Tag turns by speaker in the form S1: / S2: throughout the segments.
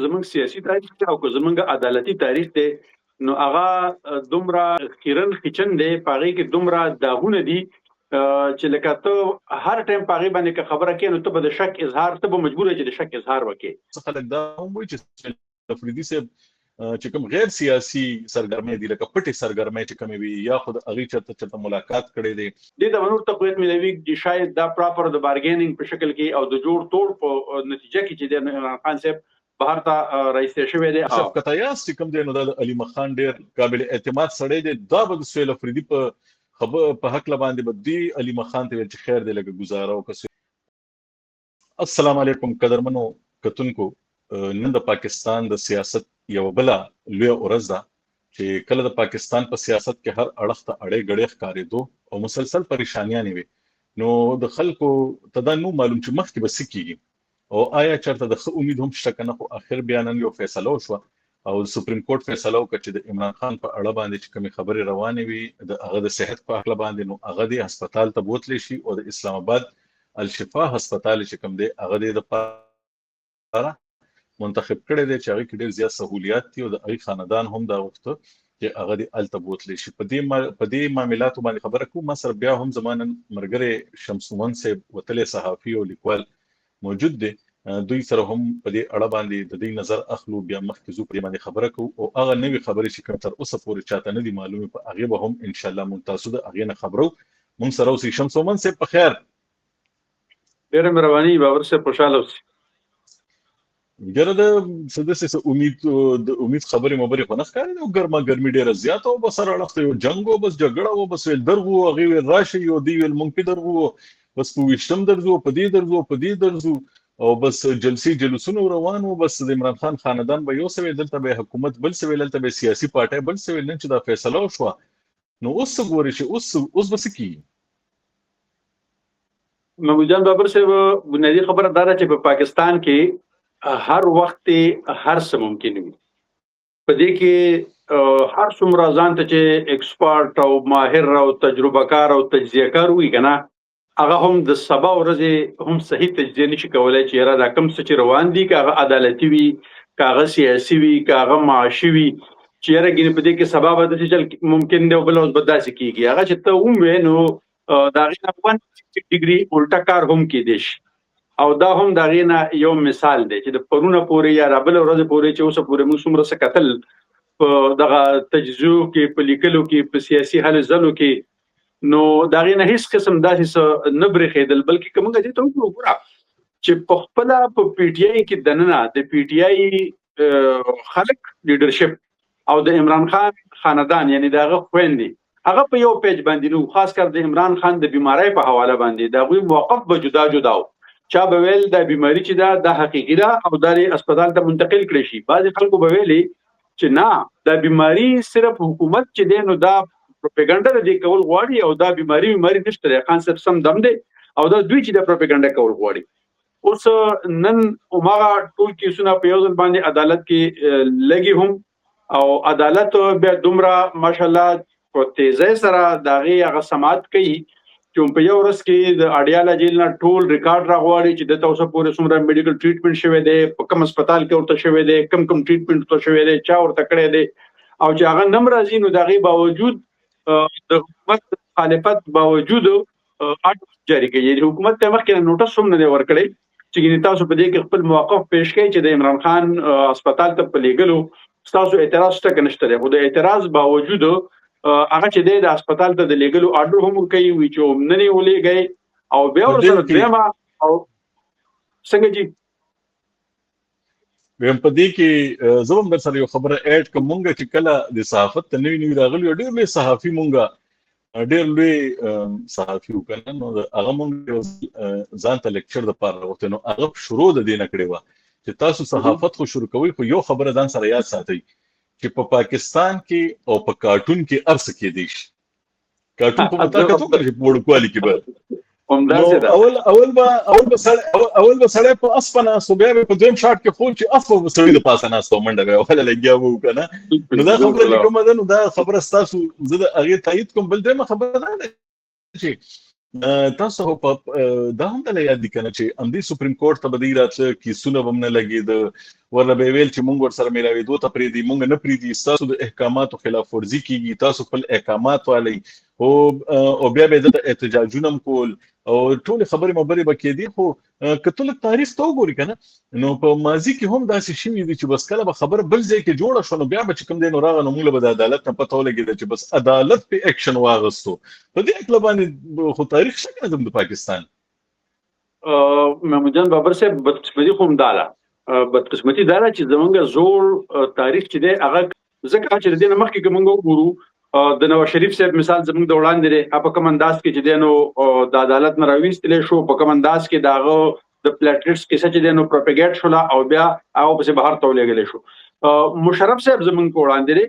S1: زمونږ سیاسي تاریخ دی او که زمونږ عدالتي تاریخ دی نو هغه دومره خیرن خیچن دی په هغې کې دومره داغونه دي چې لکه ته هر ټایم په هغې باندې که خبره کوې نو ته به د شک اظهار ته به مجبور یې چې د شک اظهار وکړې.
S2: څه خلک دا هم وایي چې افریدي صاحب چې کوم غیر سیاسي سرګرمۍ دي لکه پټې سرګرمۍ چې کومې وي یا خو د هغې چېرته ملاقات کړی دی
S1: دې ته به نور تقویت میلوي چې شاید دا پراپر د بارګیننګ په شکل کې او د جوړ توړ په نتیجه کې چې د عمران خان صاحب بهر ته رایسته شوی دی.
S2: شفقت ایاز چې کوم دی نو د علي مخان ډېر قابل اعتماد سړی دی. دا به د سهیل افریدي په هکله باندې به دی علي مخان ته ویل چې خیر دی لکه ګزاره وکړه. السلام علیکم قدرمنو کتونکو. نن د پاکستان د سیاست یو بله لویه ورځ ده چې کله د پاکستان په سیاست کې هر اړخ ته اړې ګړې ښکارېدو او مسلسل پریشانیانې وي. نو د خلکو ته دا نو معلوم چې مخکې به څه کېږي او آیا چېرته د ښه امید هم شته که نه. خو آخر بیا نن یو فیصله وشوه او سپریم کورټ فیصله وکړه چې د عمران خان په اړه باندې چې کومې خبرې روانې وي د هغه د صحت په هکله باندې نو هغه دې هسپتال ته بوتلی شي او د اسلام آباد الشفا هسپتال چې کوم دی هغه دې دپاره منتخب کړی دی چې هغې کې ډېر زیات سهولیات دي او د هغې خاندان هم دا غوښته چې هغه دې هلته بوتلی شي. په دې معاملاتو باندې خبره کوو. ما سره بیا هم زما نن ملګری شمس مومند صاحب وتلی صحافي او لیکوال موجود دی. دوی سره هم په دې اړه باندې د دې نظر اخلو بیا مخکې ځو په دې باندې خبره کوو او هغه نوې خبرې چې کوم تر اوسه پورې چاته نه دي معلومې په هغې به هم انشاءالله موږ تاسو د هغې نه خبرو. موږ سره اوسئ. شمس مومند صاحب په خیر.
S1: ډېره مهرباني بابر صاحب خوشحاله اوسئ.
S2: ګره د څه داسې د امید خبرې مبرې خو نه ښکارېدې او ګرما ګرمي ډېره زیاته وه. بس هر اړخ ته یو جنګ و بس جګړه وه بس ویل درغو هغې ویل راشئ او دوی ویل موږ پې درغو بس په 20 درځو په دې درځو په دې درځو او بس جلسې جلوسونه روان وو. بس د عمران خان خاندان به یو څه ویل دلته به حکومت بل څه ویل دلته به سیاسي پارټۍ بل څه ویل. نن چې دا فیصله وشوه نو اوس څه ګورې چې اوس به څه کېږي.
S1: محمود جان بابر صاحب بنیادي خبره دا ده چې په پاکستان کې هر وخت هر څه ممکن وي. په دې کې هر څومره ځان ته چې ایکسپرټ او ماهر او تجربه کار او تجزیه کار وي که نه هغه هم د سبا ورځې هم صحیح تجزیه نشي کولی چې یاره دا کوم څه چې روان دي که هغه عدالتي وي که هغه سیاسي وي که هغه معاشي وي چې یاره ګینې په دې کې سبا به داسې چل ممکن دی او بله ورځ به داسې کېږي. هغه چې ته ووایې نو د هغې نه 180 ډګري الټه کار هم کېدی شي او دا هم د هغې نه یو مثال دی چې د پرونه پورې یا رابله ورځې پورې چې اوسه پورې موږ څومره څه کتل په دغه تجزیو کې په لیکلو کې په سیاسي هلو ځلو کې نو د هغې نه هېڅ قسم داسې څه نه برېښېدل. بلکې که موږ دې ته وګوره چې په خپله په پی ټي آی کې دننه د پی ټي آی خلک لیډرشپ او د عمران خان خاندان یعنی د هغه خویندې هغه په یو پیج باندې نو خاص کر د عمران خان د بیمارۍ په حواله باندې د هغوی موقف به جدا جدا و. چا به ویل دا بیماری چې دا د حقیقي ده او دا اسپتال ته منتقل کړی شي. بعضې خلکو به ویلي چې نه دا بیماری صرف حکومت چې دی نو دا پروپیګنډه د دې کول غواړي او دا بیماری نشته دی خان صاحب سم دم دی او دا دوی چې د پروپیګنډه کول غواړي. اوس نن هماغه ټول کیسونه په یو ځل باندې عدالت کې لګي هم او عدالت بیا دومره ماشاءالله په تیزۍ سره د هغې هغه سماعت کوي چې په یو ورځ کې د اډیاله جیل نه ټول ریکارډ راغواړي چې دلته اوسه پورې څومره میډیکل ټریټمنټ شوی دی په کوم هسپتال کې ورته شوی دی کوم ټریټمنټ ورته شوی دی چا ورته کړی دی او چې هغه نه هم راځي نو د هغې باوجود د حکومت مخالفت باوجود آرډر جاري کوي. حکومت ته مخکې نه نوټس هم نه دی ورکړی چې ګینې تاسو په دې کې خپل موقف پیش کړئ چې د عمران خان هسپتال ته په لیږلو ستاسو اعتراض شته که نشته دی. خو د اعتراض باوجود هغه چې دی د هسپتال ته د لیږلو آرډر هم ورکوي وي چې نه یې ولېږئ او بیا ورسره دویمه او څنګه جي
S2: ویم په دې کې زه هم در سره یو خبره ایډ کړم. مونږ چې کله د صحافت ته نوي نوي راغلي ډېر لوی صحافي مونږ ډېر لوی صحافي وو که نه نو هغه مونږ ځان ته لیکچر دپاره راغوښتی نو هغه شروع د دې نه کړې وه چې تاسو صحافت خو شروع کوئ خو یو خبره ځان سره یاد ساتئ چې په پاکستان کې او په کارټون کې هر څه کېدی شي. کارټون په مطلق ته وګورئ چې په وړوکوالي کې به اول به سړی په اس په ناست و بیا به په دویم شاټ کې خول چې اس به سړي د پاسه ناست و منډه به یې وهله لګیا به و که نه. نو دا خبره چې کومه ده نو دا خبره ستاسو زه د هغې تایید کوم. بل درېیمه خبره دا ده چې تاسو دا هم د یاد دي کنه چې امدي سپریم کورټ ته بدی راتله کیسونه هم نه لګي د ورله به ویل چې مونږ ور سره ملاوي دوه ته پری دي مونږ نه پری دي تاسو د احکاماتو خلاف ورزي کیږي تاسو خپل احکامات والی او بیا به د احتجاجونه کول او ټول خبرې مبرې بکې دي خو کتل تاریخ ته وګوري کنه نو په ماضي کې هم داسې شي دي چې بس کله به خبر بل ځای کې جوړه شو نو بیا به کوم دین راغ نو موږ به د عدالت نه پته ولګي چې بس عدالت په اکشن واغستو په دې اکل باندې خو تاریخ څنګه د پاکستان
S1: محمود جان بابر صاحب بدقسمتي کوم داله بدقسمتي داله چې زمونږ زوړ تاریخ چې دی هغه ځکه چې د دې مخکې کومه وګورو د نواز شریف صاحب مثال زموږ د وړاندې دی په کوم انداز کې چې دی نو د عدالت نه راوېستلې شو په کوم انداز کې داغه د پلیټلیټس کیسه چې دی نو پروپاګیټ شوله او بیا هغه پسې بهر ته ولېږلی شو مشرف صاحب زموږ په وړاندې دی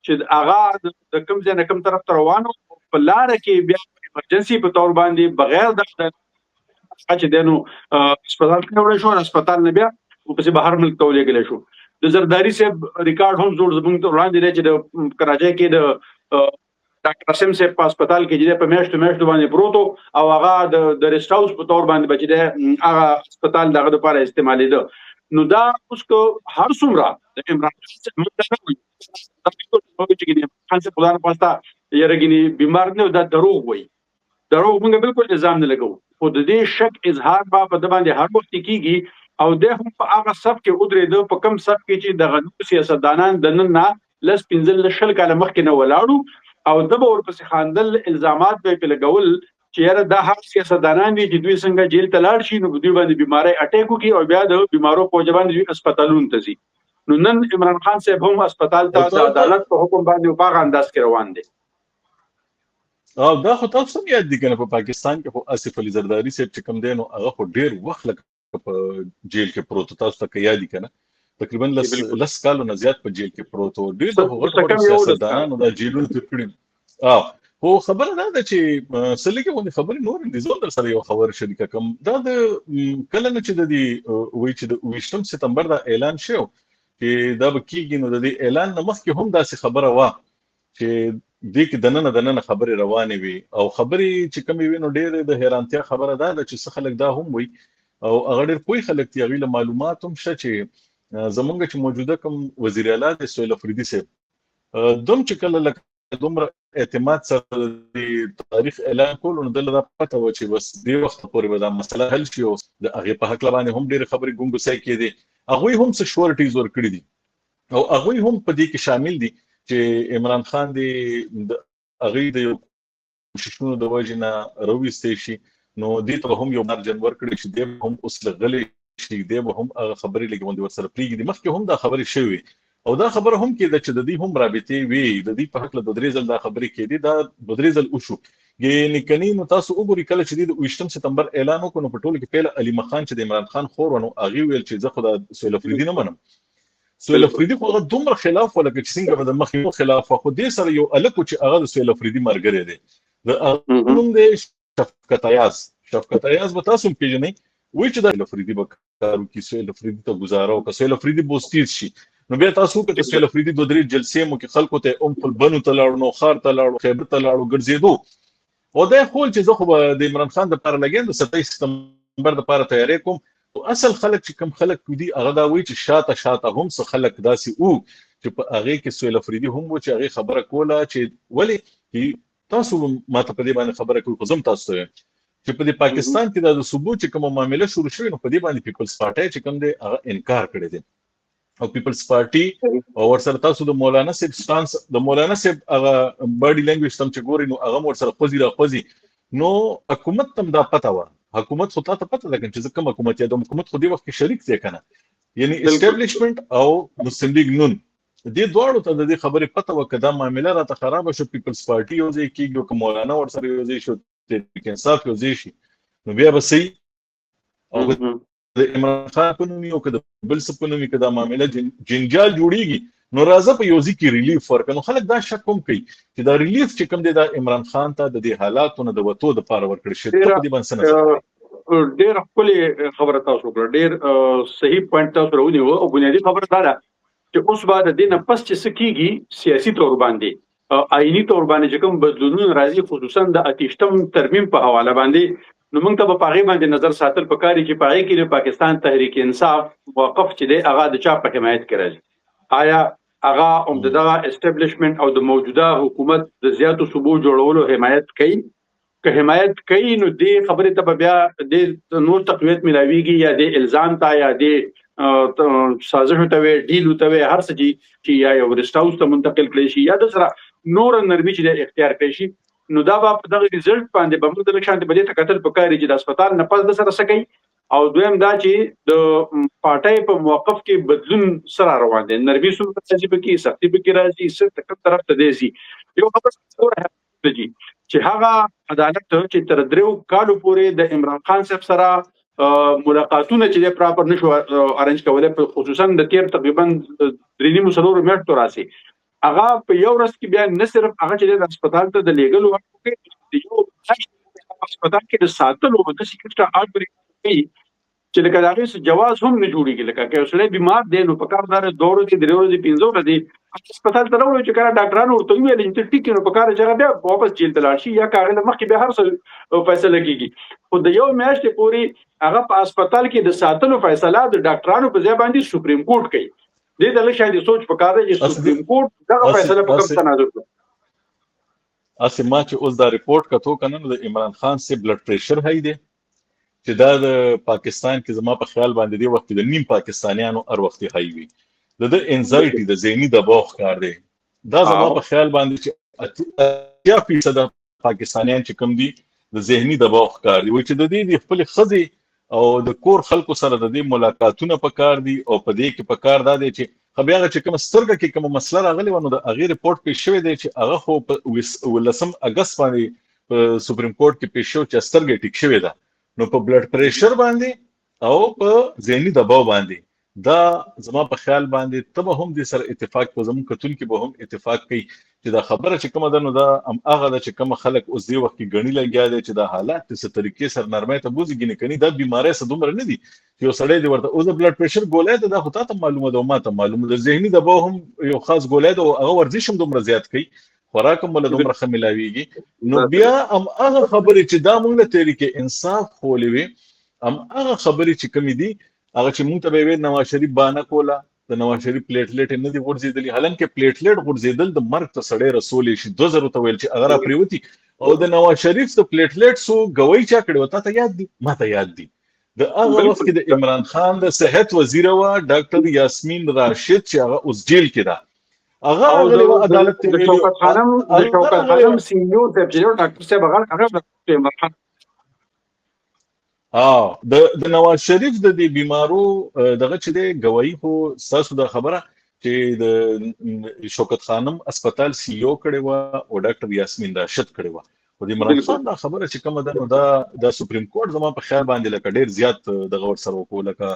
S1: چې هغه د کوم ځای نه کوم طرف ته روانو په لاره کې بیا ایمرجنسي په تور باندې بغیر د چې دی نو هسپتال ته وړی شو هسپتال نه بیا پسې بهر ملک ته ولېږلی شو د زرداری صاحب ریکارډ هم زوړ زموږ ته وړاندې دی چې د کراچۍ کې د ډاکټر قاسم صاحب په هسپتال کې چې په میاشتو باندې پروت او هغه د ریسټ هاوس په تور باندې بچی دی هغه هسپتال دغه لپاره استعمالېده نو دا اوس کو هر څومره د عمران خان صاحب خدای نه پاستا یرګینی بیمار نه دا دروغ وایي دروغ موږ بالکل الزام نه لګو خو د دې شک اظهار په د باندې هر وخت کیږي او د هم په هغه صف کې ودرېده په کم صف کې چې د غنو سیاستدانان د نن نه لس 15 شل کاله مخکې نه ولاړو او د به ورپسې خاندل الزامات به په لګول چې یاره دا هغه سیاستدانان دي چې دوی څنګه جیل ته لاړ شي نو دوی باندې بیماری اٹیک وکړي او بیا د بیمارو په وجه باندې دوی هسپتالونو ته ځي نو نن عمران خان صاحب هم هسپتال ته د عدالت په حکم باندې په هغه انداز کې روان دي
S2: او دا خو تاسو هم یاد دي کنه په پاکستان کې خو آصف علي زرداری صاحب چې کوم دی نو هغه خو ډیر وخت لکه په جیل کې پروت تاسو ته یاد دي کنه تقریبا لس کالو نه زیات په جیل کې پروت و ډیر د هغه سیاستدانانو د جیلونو ته کړی خو خبره دا ده چې سلیکه باندې خبرې نور دي زول در سره یو خبر شریکه کوم دا د کله نه چې د دې وی چې د 28 سپتمبر دا اعلان شو چې دا به کیږي نو د دې اعلان نه مخکې هم داسې خبره وا چې دې کې دننه خبرې روانې وي او خبرې چې کومې وي نو ډېر د حیرانتیا خبره ده چې څه خلک دا هم وي او هغه ډېر پوه خلک دي هغوی له معلومات هم شته چې زمونږ چې موجوده کوم وزیر اعلی دی سهیل افریدي صاحب دوم چې کله لکه دومره اعتماد سره د تاریخ اعلان کول نو دلته دا پته و چې بس دې وخت پورې به دا مسله حل شي او د هغې په هکله باندې هم ډېرې خبرې ګونګسۍ کېدې هغوی هم څه شورټیز ورکړي دي او هغوی هم په دې کې شامل دي چې عمران خان دی د هغې د کوششونو د وجې نه راویستی شي نو دې ته هم یو مارجن ورکړي چې دی هم اوس لغلی شي دی به هم هغه خبرې لږ غوندې ورسره پرېږدي مخکې هم دا خبرې شوې او دا خبره هم کېده چې د دې هم رابطې وي د دې په هکله 2 ځل دا خبرې کېدې دا 2 ځل وشو یعنې کني نو تاسو وګورئ کله چې د 28 سپتمبر اعلان وکړو نو په ټولو کې پیله علي مخان چې د عمران خان خور ونو هغې ویل چې زه خو د سهیل افریدي نه منم سهیل افریدي خو هغه دومره خلاف و لکه چې څنګه به د مخکې خلاف و خو دې سره یو هلک و چې هغه د سهیل افریدي ملګری دی د هغه نوم دی شفقت ایاز به تاسو هم پېژنئ وایي چې د سهیل افریدي به کار وکړي سهیل افریدي ته ګزاره وکړه سهیل افریدي بوستیز شي نو بیا تاسو وکړئ سهیل افریدي 2-3 جلسې مو کې خلکو ته ام بنو ته لاړو نوخار ته لاړو خیبر ته لاړو ګرځېدو او دا خول چې زه خو به د عمران خان دپاره لګیم د 27 سپتمبر دپاره تیاری کوم او اصل خلک چې کوم خلک دي هغه دا وایي چې شاته هم څه خلک داسې وو چې په هغې کې سهیل افریدي هم و چې هغې خبره کوله چې ولې تاسو ماته په دې باندې خبره کوئ خو زه هم تاسو ته وایم چې په دې پاکستان کې د ثبوت چې کومه معامله شروع شوې نو په دې باندې پیپلز پارټي چې کوم دی هغه انکار کړی دی او پیپلز پارټي او ورسره تاسو د مولانا صاحب سټانس د مولانا صاحب هغه باډي لینګویج تم چې ګوري نو هغه ورسره خوځي نو حکومت تم دا پته وه حکومت خو تاسو پته لګم چې کوم حکومت یا د حکومت خو دې وخت کې شریک دی کنه یعنی اسټابلیشمنت او مسلم لیگ نون دې دواړو ته د دې خبرې پته وه که دا معامله راته خرابه شو پیپلز پارټي یو ځای کېږي او که مولانا ورسره یو ځای شو تحریک انصاف یو ځای شي نو بیا به صحیح او د عمران خان په نوم یو که د بل څه په نوم که دا معامله جنجال جوړېږي نو راځه په یو ځای کې ریلیف ورکړه نو خلک دا شک هم کوي چې دا ریلیف چې کوم دی دا عمران خان ته د دې حالاتو نه د وتو دپاره ورکړی شي ته په دې باندې څه نظر
S1: ډېره ښکلې خبره تاسو وکړه ډېر صحیح پوینټ تاسو راونیوه او بنیادي خبره دا ده چې اوس به د دې نه پس چې څه کېږي سیاسي طور باندې آئینی تور باندې چې کوم بدلونونه راځي خصوصا د 28م ترمیم په حواله باندې نو موږ ته په هغې باندې نظر ساتل پکار دي چې په هغې کې د پاکستان تحریک انصاف موقف چې دی هغه د چا په حمایت کې راځي آیا هغه هم د دغه اسټابلیشمنټ او د موجوده حکومت د زیاتو صوبو جوړولو حمایت کوي که حمایت کوي نو دې خبرې ته به بیا د نور تقویت ملاویږي یا د الزام ته یا د سازش ته وي ډیل ته وي هر څه چې یا یو رسټ هاوس ته منتقل کړی شي یا د سره نور نرمي چې د اختیار کړی شي نو دا به په دغه ریزلټ باندې به موږ د لږ شانتې به دې ته کتل پکار دي چې د هسپتال نه پس د سره څه کوي او دویم دا چې د پارټۍ په موقف کې بدلون سره روان دی نرمي صورت راځي پکې سختي پکې راځي څه کوم طرف ته دی یو خبره دی چې هغه عدالت چې تر 3 کالو پورې د عمران خان صاحب سره ملاقاتونه چې د پراپر نشو ارنج کولای خصوصا د تیر تقریبا 3.5 میاشتو راسي هغه په یو ورځ کې بیا نه صرف هغه چې د هسپتال ته د لیګل ورکړي د یو هسپتال کې د ساتلو د سکیورټي آرډر کوي چې لکه دا غي جواز هم نه جوړیږي لکه که اوسله بیمار دی نو په کار دار دورو کې درو دي 15 ورځې هسپتال ته راوړي چې کله ډاکټرانو ورته ویل چې ټیک نو په کار چې بیا واپس جیل ته لاړ شي یا کاغله مخکې به هر څه فیصله کیږي خو د یو میاشتې پوري هغه په هسپتال کې د ساتلو فیصله د ډاکټرانو په ځای باندې سپریم کورټ کوي دې د لږ شاید سوچ پکاره چې سپریم کورټ دغه فیصله په کوم تناظر کوي
S2: اسه ما چې اوس دا ریپورت کتو کنه د عمران خان سے بلډ پریشر هاي دی چې دا د پاکستان کې زما په خیال باندې دی وخت د نیم پاکستانیانو هر وخت هاي وي د انزایټي د ذهني دباو ښکار دی دا زما په خیال باندې چې 80% پاکستانیان چې کم دي د ذهني دباو ښکار دي چې د دې خپل خزي او د کور خلکو سره د دې ملاقاتونه پکار دي او په دې کې پکار دا دي چې خو هغه چې کوم سترګه کې کوم مسله راغلی ونه د هغه ریپورت پیښ شوی دی چې هغه خو په 18 اگست باندې په سپریم کورټ کې پیښ شو چې سترګه ټیک شوی ده نو په بلډ پریشر باندې او په ذهني دباو باندې دا زما په خیال باندې تبه هم د سر اتفاق په زمون کتون کې به هم اتفاق کوي چې دا خبره چې کومه ده نو دا هغه د چې کوم خلک اوس دی وخت کې غنی لګیا دي چې دا حالات څه طریقې سره نرمه ته بوزي کني کني دا بیماری سره دومره نه دي چې یو سړی دی ورته او د بلډ پریشر ګولای ته دا خو ته معلومه ده ما ته معلومه ده ذهني دباو هم یو خاص ګولای ده او هغه ورزش هم دومره زیات کوي خوراک هم له دومره خملاویږي نو بیا هغه خبرې چې دا موږ له طریقې انصاف خولوي هغه خبرې چې کمی دي هغه چې موږ ته به نواز شریف باندې کولا د نواز شریف پلیټلیټ نه دی ورزيدلی حالانکه پلیټلیټ ورزيدل د مرګ ته سړی رسول شي 2000 ته ویل چې اگر پریوتی او د نواز شریف د پلیټلیټ سو غوي چا کړو ته یاد دي ما ته یاد دي د هغه وخت کې د عمران خان د صحت وزیر و ډاکټر یاسمین راشد چې هغه اوس جیل کې ده هغه عدالت ته ویلي
S1: شوکت خانم سینیور ډیپټي ډاکټر صاحب هغه عمران خان
S2: د نواز شریف د دې بیمارو دغه چې د گواہی خو تاسو د خبره چې د شوکت خانم هسپتال سی او کړي و او ډاکټر یاسمین راشد کړي و او د عمران خان دا خبره چې کومه ده نو دا د سپریم کورټ زما په خیال باندې لکه ډیر زیات دغه ور سره وکول لکه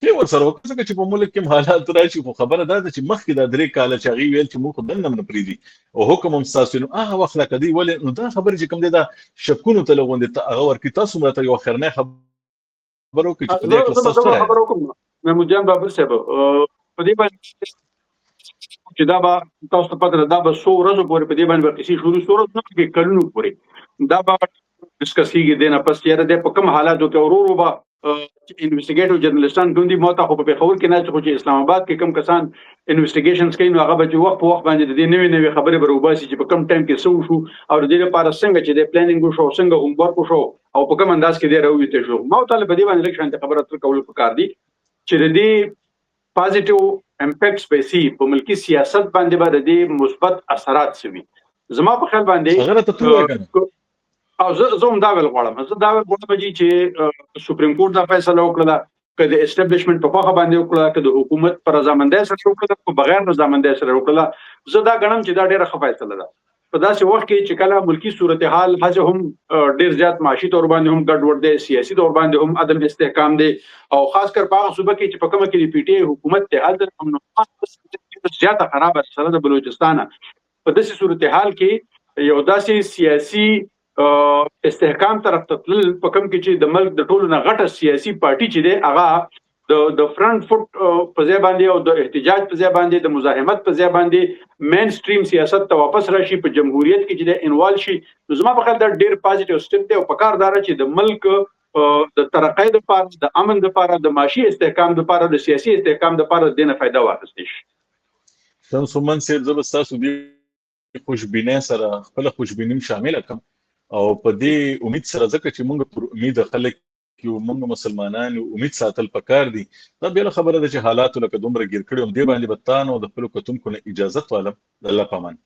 S2: ور سره وکړه چې په ملک کې حالات راشي خو خبره ده چې مخکې د 3 کال چې غي ویل چې موږ دنه نه پریدي او حکم هم تاسو نو هغه وخت لکه دی ولې نو دا خبره چې کوم دی دا شکونو ته لغوند ته هغه ورکی تاسو ماته یو خرنه خبرو کې چې دې تاسو
S1: خبرو کوم محمود جان بابر صاحب په دې باندې چې دا به تاسو ته پته دا به 100 ورځې پورې په دې باندې ورکسي شروع شروع نه کې کلونو پورې دا به ډسکس کیږي دنه پس یاره د په کوم حالاتو کې ورورو به انویسټیګیټیو جرنالستان دوی موته خو په خبر کې نه چې اسلام آباد کې کم کسان انویسټیګیشنز کوي نو هغه به وخت په وخت باندې د دې نوې خبرې بروباسي چې په کم ټایم کې سو شو او د دې لپاره څنګه چې د پلانینګ شو څنګه هم ورکو شو او په کوم انداز کې دی راوځي شو ما ته په دې باندې لکه شانته خبره تر کول پکار دي چې د دې پازیټیو امپیکټس به سي په ملکی سیاست باندې باندې د مثبت اثرات سوي زما په خیال باندې او زه هم دا ویل غواړم زه دا ویل غواړم چې سپریم کورټ دا فیصله وکړه که د اسټابلیشمنت په خوا باندې وکړه که د حکومت پر رضامندۍ سره وکړه که بغیر رضامندۍ سره وکړه زه دا ګڼم چې دا ډیره ښه فیصله ده په داسې وخت کې چې کله ملکی صورتحال هڅه هم ډیر زیات معاشي تور باندې هم ګډوډ دی سیاسي تور باندې هم عدم استحکام دی او خاص کر په هغه صوبه کې چې په کومه کې د پی ټی آی حکومت ته هلته هم زیاته خرابه سره د بلوچستان په داسې صورتحال کې یو داسې سیاسي استحکام طرف ته تل په کوم کې چې د ملک د ټولو نه غټه سیاسي پارټي چې دی هغه د فرنٹ فوټ په ځای باندې او د احتجاج په ځای باندې د مزاحمت په ځای باندې مین سټریم سیاست ته واپس راشي په جمهوریت کې چې د انوال شي نو زما په خیال دا ډیر پازیټیو سټپ دی او په کار دار چې د ملک د ترقۍ لپاره د امن لپاره د معاشي استحکام لپاره د سیاسي استحکام لپاره د نه فائدہ واخیستل شي.
S2: شمس من سیر زبستاسو دی خوشبینه سره خپل خوشبینیم شامل کم او په دې امید سره ځکه چې موږ پر امید خلک یو موږ مسلمانان امید ساتل پکار دي دا بل خبره ده چې حالات لکه دومره ګیر کړي هم دی باندې بتان او د خپل کتونکو نه اجازه طالب الله پامان.